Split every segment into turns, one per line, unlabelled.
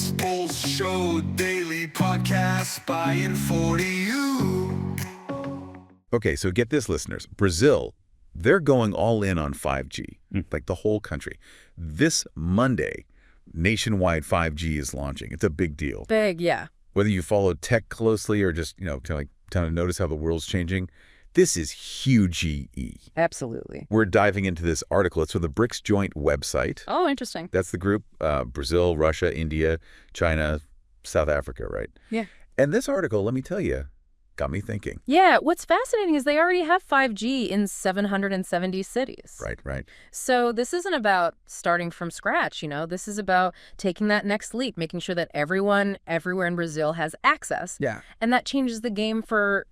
Bulls Show daily podcast by and for you.
Okay, so get this, listeners. Brazil, they're going all in on 5G, like the whole country. This Monday, nationwide 5G is launching. It's a big deal.
Big, yeah.
Whether you follow tech closely or just, kind of notice how the world's changing, this is huge-e.
Absolutely.
We're diving into this article. It's from the BRICS joint website.
Oh, interesting.
That's the group, Brazil, Russia, India, China, South Africa, right?
Yeah.
And this article, let me tell you, got me thinking.
Yeah, what's fascinating is they already have 5G in 770 cities.
Right.
So this isn't about starting from scratch, This is about taking that next leap, making sure that everyone everywhere in Brazil has access.
Yeah.
And that changes the game for,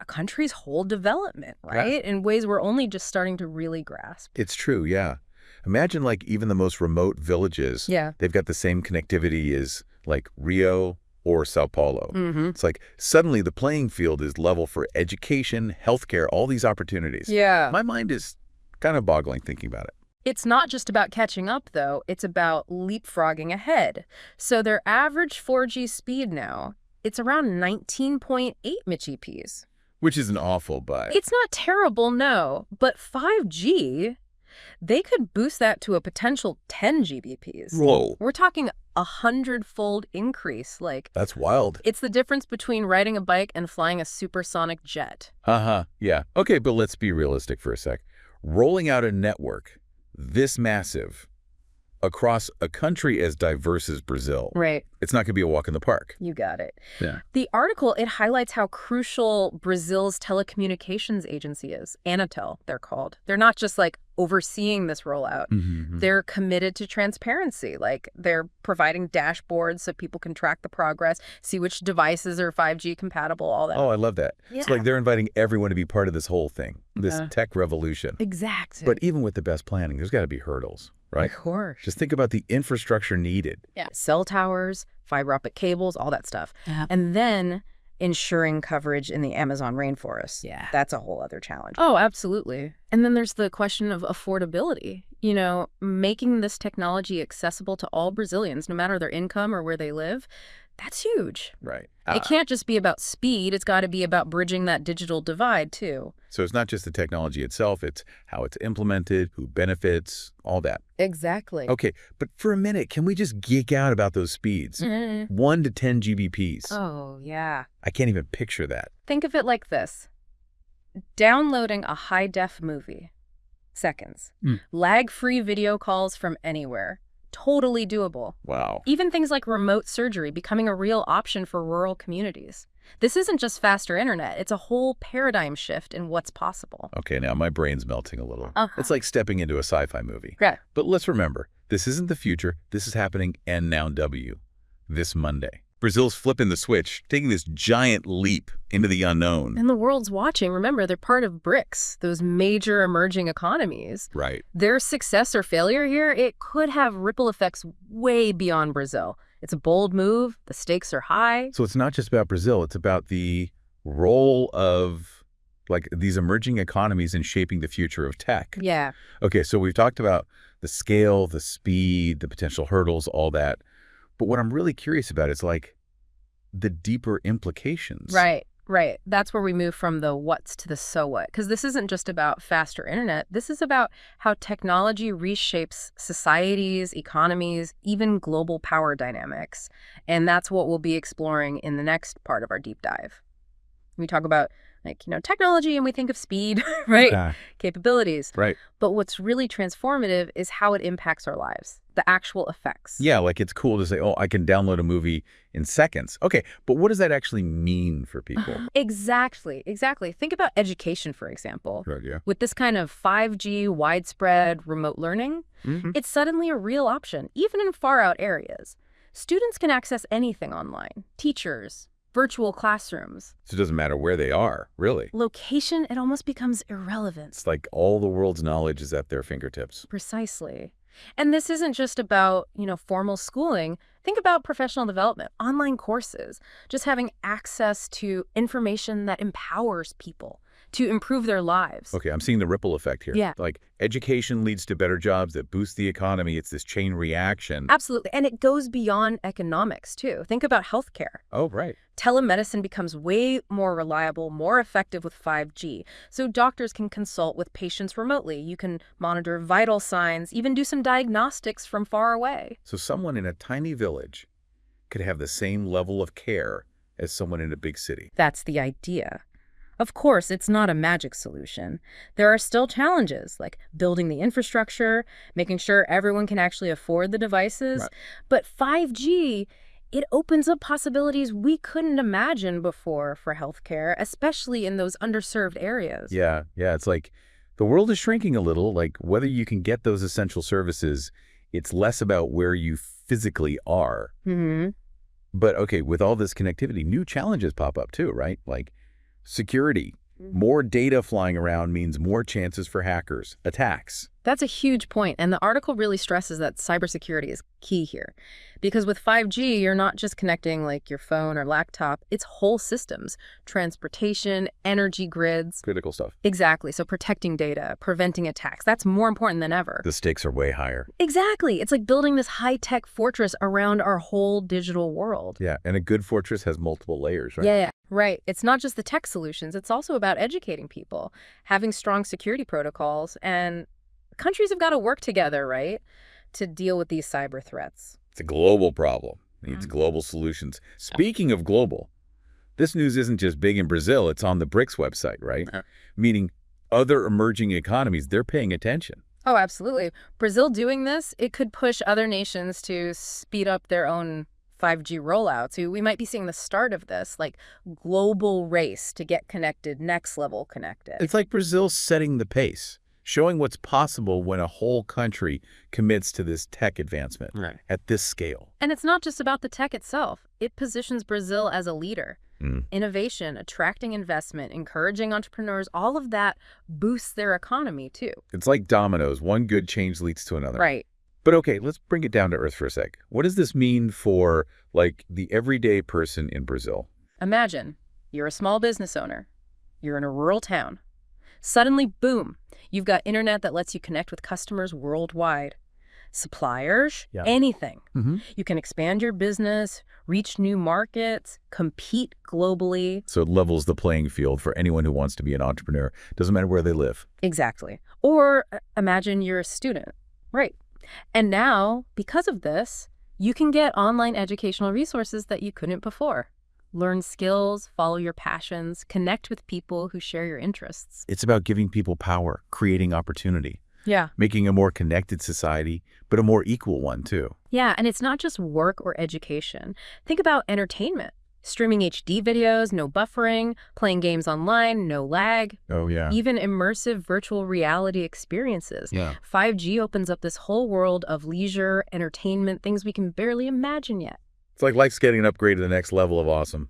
a country's whole development, right?
Yeah.
In ways we're only just starting to really grasp.
It's true, yeah. Imagine, even the most remote villages.
Yeah.
They've got the same connectivity as, Rio or Sao Paulo.
Mm-hmm.
It's suddenly the playing field is level for education, healthcare, all these opportunities.
Yeah.
My mind is kind of boggling thinking about it.
It's not just about catching up, though. It's about leapfrogging ahead. So their average 4G speed now, it's around 19.8 MGps.
Which isn't awful, but...
It's not terrible, no. But 5G, they could boost that to a potential 10 Gbps.
Whoa.
We're talking 100-fold increase.
That's wild.
It's the difference between riding a bike and flying a supersonic jet.
Yeah. Okay, but let's be realistic for a sec. Rolling out a network this massive across a country as diverse as Brazil,
Right.
it's not going to be a walk in the park.
You got it.
Yeah.
The article, it highlights how crucial Brazil's telecommunications agency is. Anatel, they're called. They're not just overseeing this rollout.
Mm-hmm.
They're committed to transparency. They're providing dashboards so people can track the progress, see which devices are 5G compatible, all that.
Oh, I love that.
Yeah.
It's they're inviting everyone to be part of this whole thing, this tech revolution.
Exactly.
But even with the best planning, there's got to be hurdles, right?
Of course.
Just think about the infrastructure needed.
Yeah. Cell towers, fiber optic cables, all that stuff.
Yeah.
And then ensuring coverage in the Amazon rainforest.
Yeah.
That's a whole other challenge. Oh, absolutely. And then there's the question of affordability. Making this technology accessible to all Brazilians, no matter their income or where they live, that's huge.
Right.
It can't just be about speed. It's got to be about bridging that digital divide, too.
So it's not just the technology itself, it's how it's implemented, who benefits, all that.
Exactly.
Okay, but for a minute, can we just geek out about those speeds? 1 to 10 Gbps.
Oh, yeah.
I can't even picture that.
Think of it like this. Downloading a high-def movie. Seconds. Lag-free video calls from anywhere. Totally doable.
Wow.
Even things like remote surgery becoming a real option for rural communities. This isn't just faster internet. It's a whole paradigm shift in what's possible.
Okay, now my brain's melting a little.
Uh-huh.
It's like stepping into a sci-fi movie.
Yeah.
But let's remember, this isn't the future. This is happening and now this Monday. Brazil's flipping the switch, taking this giant leap into the unknown.
And the world's watching. Remember, they're part of BRICS, those major emerging economies.
Right.
Their success or failure here, it could have ripple effects way beyond Brazil. It's a bold move. The stakes are high.
So it's not just about Brazil. It's about the role of these emerging economies in shaping the future of tech.
Yeah.
Okay, so we've talked about the scale, the speed, the potential hurdles, all that. But what I'm really curious about is the deeper implications.
Right. That's where we move from the what's to the so what. Because this isn't just about faster internet. This is about how technology reshapes societies, economies, even global power dynamics. And that's what we'll be exploring in the next part of our deep dive. We talk about technology and we think of speed, right?
Yeah.
Capabilities.
Right.
But what's really transformative is how it impacts our lives, the actual effects.
Yeah, it's cool to say, oh, I can download a movie in seconds. Okay, but what does that actually mean for people?
Exactly. Think about education, for example.
Good idea.
With this kind of 5G widespread remote learning, it's suddenly a real option, even in far out areas. Students can access anything online. Teachers, virtual classrooms.
So it doesn't matter where they are, really.
Location, it almost becomes irrelevant.
It's all the world's knowledge is at their fingertips.
Precisely. And this isn't just about, formal schooling. Think about professional development, online courses, just having access to information that empowers people, to improve their lives.
Okay, I'm seeing the ripple effect here.
Yeah.
Like education leads to better jobs that boost the economy. It's this chain reaction.
Absolutely. And it goes beyond economics, too. Think about healthcare.
Oh, right.
Telemedicine becomes way more reliable, more effective with 5G. So doctors can consult with patients remotely. You can monitor vital signs, even do some diagnostics from far away.
So someone in a tiny village could have the same level of care as someone in a big city.
That's the idea. Of course, it's not a magic solution. There are still challenges, like building the infrastructure, making sure everyone can actually afford the devices.
Right.
But 5G, it opens up possibilities we couldn't imagine before for healthcare, especially in those underserved areas.
Yeah, it's like the world is shrinking a little. Like whether you can get those essential services, it's less about where you physically are.
Mm-hmm.
But okay, with all this connectivity, new challenges pop up too, right? Like security. More data flying around means more chances for hackers, attacks.
That's a huge point, and the article really stresses that cybersecurity is key here. Because with 5G, you're not just connecting like your phone or laptop, it's whole systems, transportation, energy grids.
Critical stuff.
Exactly, so protecting data, preventing attacks, that's more important than ever.
The stakes are way higher.
Exactly, it's like building this high-tech fortress around our whole digital world.
Yeah, and a good fortress has multiple layers, right?
Yeah, right. It's not just the tech solutions, it's also about educating people, having strong security protocols, and countries have got to work together, right, to deal with these cyber threats.
It's a global problem. It needs global solutions. Speaking of global, this news isn't just big in Brazil. It's on the BRICS website, right? Meaning other emerging economies, they're paying attention.
Oh, absolutely. Brazil doing this, it could push other nations to speed up their own 5G rollout. So we might be seeing the start of this, like global race to get connected, next level connected.
It's like Brazil setting the pace, showing what's possible when a whole country commits to this tech advancement at this scale.
And it's not just about the tech itself. It positions Brazil as a leader. Innovation, attracting investment, encouraging entrepreneurs, all of that boosts their economy too.
It's like dominoes. One good change leads to another.
Right.
But okay, let's bring it down to earth for a sec. What does this mean for, like, the everyday person in Brazil?
Imagine you're a small business owner. You're in a rural town. Suddenly, boom, you've got internet that lets you connect with customers worldwide. Suppliers, anything. You can expand your business, reach new markets, compete globally.
So it levels the playing field for anyone who wants to be an entrepreneur. Doesn't matter where they live.
Exactly. Or imagine you're a student. Right. And now, because of this, you can get online educational resources that you couldn't before. Learn skills, follow your passions, connect with people who share your interests.
It's about giving people power, creating opportunity.
Yeah.
Making a more connected society, but a more equal one, too.
Yeah, and it's not just work or education. Think about entertainment. Streaming HD videos, no buffering, playing games online, no lag.
Oh, yeah.
Even immersive virtual reality experiences.
Yeah.
5G opens up this whole world of leisure, entertainment, things we can barely imagine yet.
It's like life's getting an upgrade to the next level of awesome.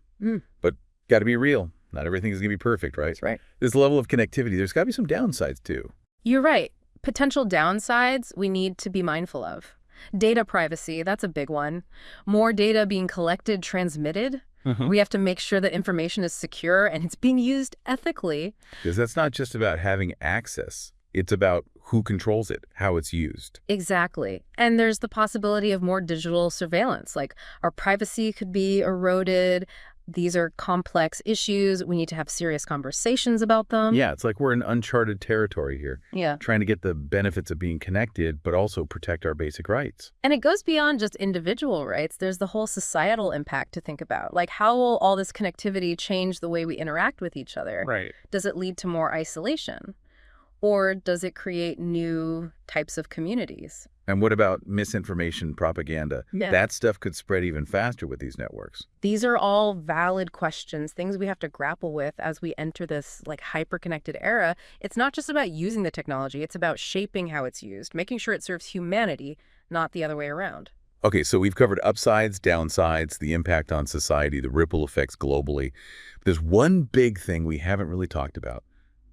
But got to be real. Not everything is going to be perfect, right?
That's right.
This level of connectivity, there's got to be some downsides, too.
You're right. Potential downsides we need to be mindful of. Data privacy, that's a big one. More data being collected, transmitted. We have to make sure that information is secure and it's being used ethically.
Because that's not just about having access. It's about who controls it, how it's used.
Exactly. And there's the possibility of more digital surveillance, like our privacy could be eroded. These are complex issues. We need to have serious conversations about them.
Yeah, it's like we're in uncharted territory here.
Yeah.
Trying to get the benefits of being connected, but also protect our basic rights.
And it goes beyond just individual rights. There's the whole societal impact to think about. Like, how will all this connectivity change the way we interact with each other?
Right.
Does it lead to more isolation? Or does it create new types of communities?
And what about misinformation, propaganda?
Yeah.
That stuff could spread even faster with these networks.
These are all valid questions, things we have to grapple with as we enter this like hyper-connected era. It's not just about using the technology, it's about shaping how it's used, making sure it serves humanity, not the other way around.
Okay, so we've covered upsides, downsides, the impact on society, the ripple effects globally. There's one big thing we haven't really talked about,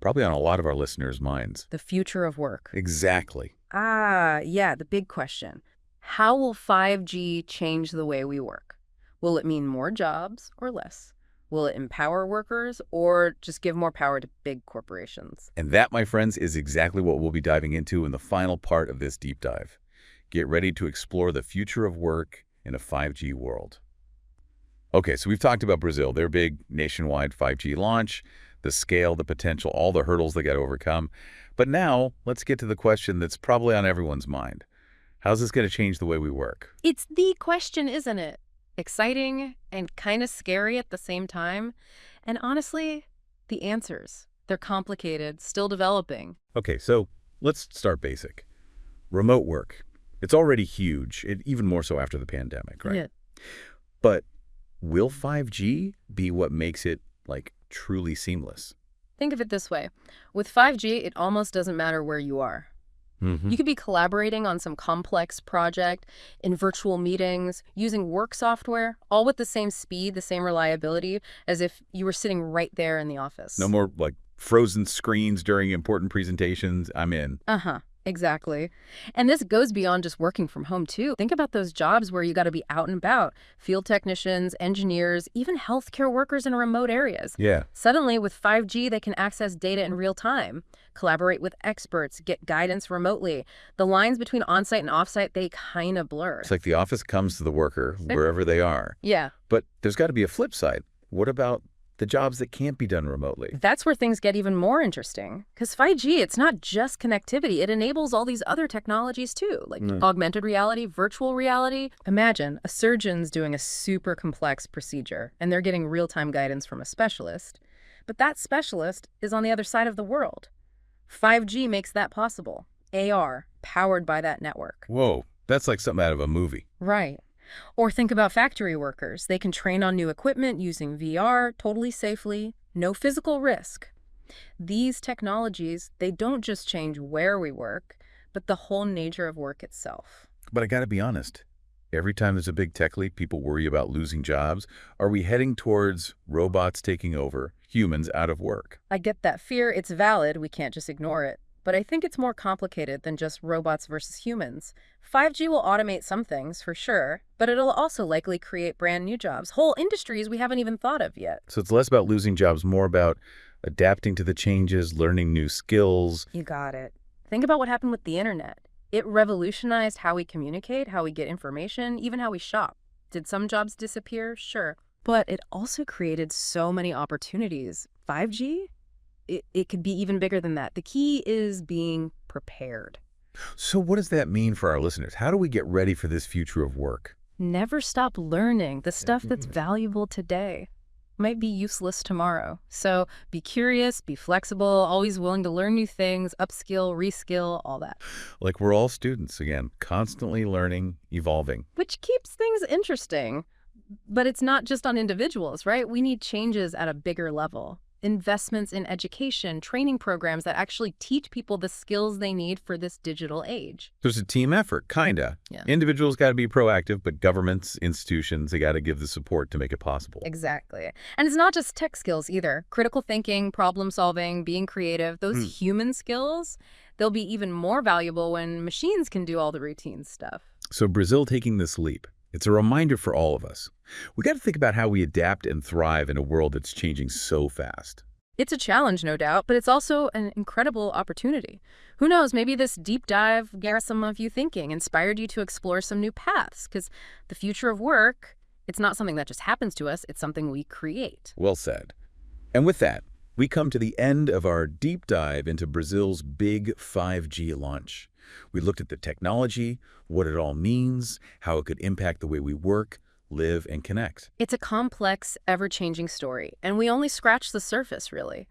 probably on a lot of our listeners' minds.
The future of work.
Exactly.
Yeah, the big question. How will 5G change the way we work? Will it mean more jobs or less? Will it empower workers or just give more power to big corporations?
And that, my friends, is exactly what we'll be diving into in the final part of this deep dive. Get ready to explore the future of work in a 5G world. Okay, so we've talked about Brazil, their big nationwide 5G launch, the scale, the potential, all the hurdles they got to overcome. But now, let's get to the question that's probably on everyone's mind. How's this going to change the way we work?
It's the question, isn't it? Exciting and kind of scary at the same time. And honestly, the answers, they're complicated, still developing.
Okay, so let's start basic. Remote work. It's already huge, even more so after the pandemic, right?
Yeah.
But will 5G be what makes it, like, truly seamless?
Think of it this way. With 5G, it almost doesn't matter where you are. You could be collaborating on some complex project, in virtual meetings, using work software, all with the same speed, the same reliability, as if you were sitting right there in the office.
No more, like, frozen screens during important presentations. I'm in.
Exactly. And this goes beyond just working from home, too. Think about those jobs where you got to be out and about. Field technicians, engineers, even healthcare workers in remote areas.
Yeah.
Suddenly, with 5G, they can access data in real time, collaborate with experts, get guidance remotely. The lines between on-site and off-site, they kind of blur.
It's like the office comes to the worker wherever they are.
Yeah.
But there's got to be a flip side. What about the jobs that can't be done remotely?
That's where things get even more interesting. Because 5G, it's not just connectivity. It enables all these other technologies too, like augmented reality, virtual reality. Imagine a surgeon's doing a super complex procedure, and they're getting real-time guidance from a specialist. But that specialist is on the other side of the world. 5G makes that possible. AR, powered by that network.
Whoa, that's like something out of a movie.
Right. Or think about factory workers. They can train on new equipment using VR totally safely, no physical risk. These technologies, they don't just change where we work, but the whole nature of work itself.
But I got to be honest. Every time there's a big tech leap, people worry about losing jobs. Are we heading towards robots taking over, humans out of work?
I get that fear. It's valid. We can't just ignore it. But I think it's more complicated than just robots versus humans. 5G will automate some things, for sure, but it'll also likely create brand new jobs, whole industries we haven't even thought of yet.
So it's less about losing jobs, more about adapting to the changes, learning new skills.
You got it. Think about what happened with the internet. It revolutionized how we communicate, how we get information, even how we shop. Did some jobs disappear? Sure. But it also created so many opportunities. 5G? It could be even bigger than that. The key is being prepared.
So what does that mean for our listeners? How do we get ready for this future of work?
Never stop learning. The stuff that's valuable today might be useless tomorrow. So be curious, be flexible, always willing to learn new things, upskill, reskill, all that.
Like we're all students, again, constantly learning, evolving.
Which keeps things interesting. But it's not just on individuals, right? We need changes at a bigger level. Investments in education, training programs that actually teach people the skills they need for this digital age.
There's a team effort, kinda.
Yeah.
Individuals got to be proactive, but governments, institutions, they got to give the support to make it possible.
Exactly. And it's not just tech skills either. Critical thinking, problem solving, being creative, those human skills, they'll be even more valuable when machines can do all the routine stuff.
So Brazil taking this leap, it's a reminder for all of us. We got to think about how we adapt and thrive in a world that's changing so fast.
It's a challenge, no doubt, but it's also an incredible opportunity. Who knows, maybe this deep dive got some of you thinking, inspired you to explore some new paths, because the future of work, it's not something that just happens to us, it's something we create.
Well said. And with that, we come to the end of our deep dive into Brazil's big 5G launch. We looked at the technology, what it all means, how it could impact the way we work, live, and connect.
It's a complex, ever-changing story, and we only scratched the surface, really.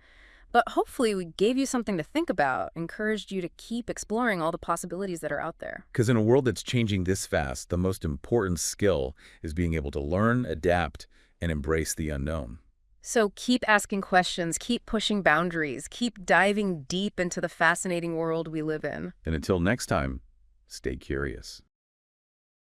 But hopefully we gave you something to think about, encouraged you to keep exploring all the possibilities that are out there.
Because in a world that's changing this fast, the most important skill is being able to learn, adapt, and embrace the unknown.
So keep asking questions, keep pushing boundaries, keep diving deep into the fascinating world we live in.
And until next time, stay curious.